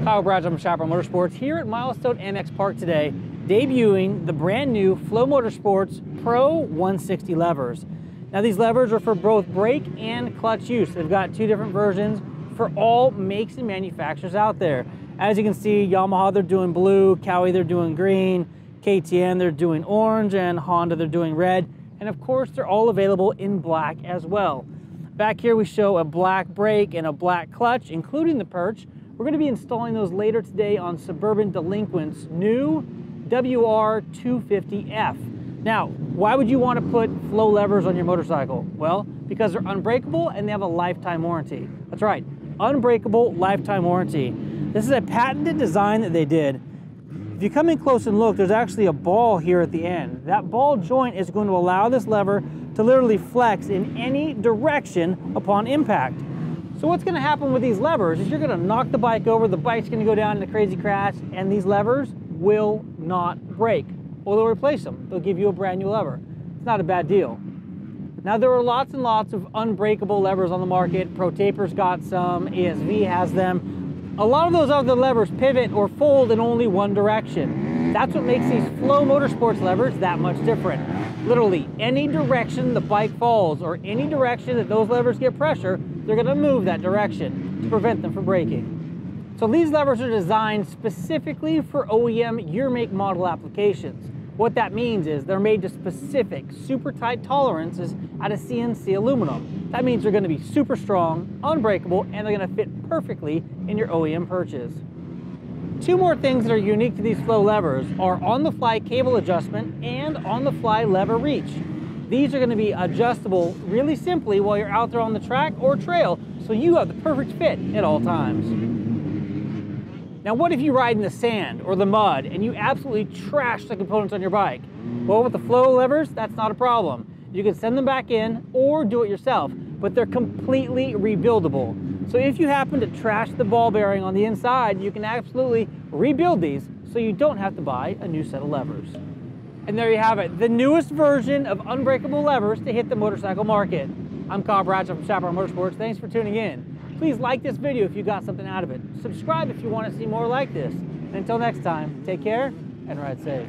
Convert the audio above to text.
Kyle Bradge from Chaparral Motorsports here at Milestone MX Park today, debuting the brand new FLO Motorsports Pro 160 levers. Now these levers are for both brake and clutch use. They've got two different versions for all makes and manufacturers out there. As you can see, Yamaha, they're doing blue, Cowie, they're doing green, KTM, they're doing orange, and Honda, they're doing red. And of course, they're all available in black as well. Back here, we show a black brake and a black clutch, including the perch. We're going to be installing those later today on Suburban Delinquent's new WR250F. Now, why would you want to put FLO levers on your motorcycle? Well, because they're unbreakable and they have a lifetime warranty. That's right, unbreakable lifetime warranty. This is a patented design that they did. If you come in close and look, there's actually a ball here at the end. That ball joint is going to allow this lever to literally flex in any direction upon impact. So what's going to happen with these levers is you're going to knock the bike over, the bike's going to go down in a crazy crash, and these levers will not break. Or they'll replace them. They'll give you a brand new lever. It's not a bad deal. Now there are lots and lots of unbreakable levers on the market. Pro Taper's got some, ASV has them. A lot of those other levers pivot or fold in only one direction. That's what makes these FLO Motorsports levers that much different. Literally, any direction the bike falls or any direction that those levers get pressure, they're going to move that direction to prevent them from breaking. So these levers are designed specifically for O.E.M year make model applications. What that means is they're made to specific super tight tolerances out of CNC aluminum. That means they're going to be super strong, unbreakable, and they're going to fit perfectly in your O.E.M perches. Two more things that are unique to these FLO levers are on-the-fly cable adjustment and on-the-fly lever reach. These are going to be adjustable really simply while you're out there on the track or trail, so you have the perfect fit at all times. Now what if you ride in the sand or the mud and you absolutely trash the components on your bike? Well, with the FLO levers, that's not a problem. You can send them back in or do it yourself, but they're completely rebuildable. So if you happen to trash the ball bearing on the inside, you can absolutely rebuild these so you don't have to buy a new set of levers. And there you have it, the newest version of unbreakable levers to hit the motorcycle market. I'm Kyle Bradge from Chaparral Motorsports. Thanks for tuning in. Please like this video if you got something out of it. Subscribe if you want to see more like this. And until next time, take care and ride safe.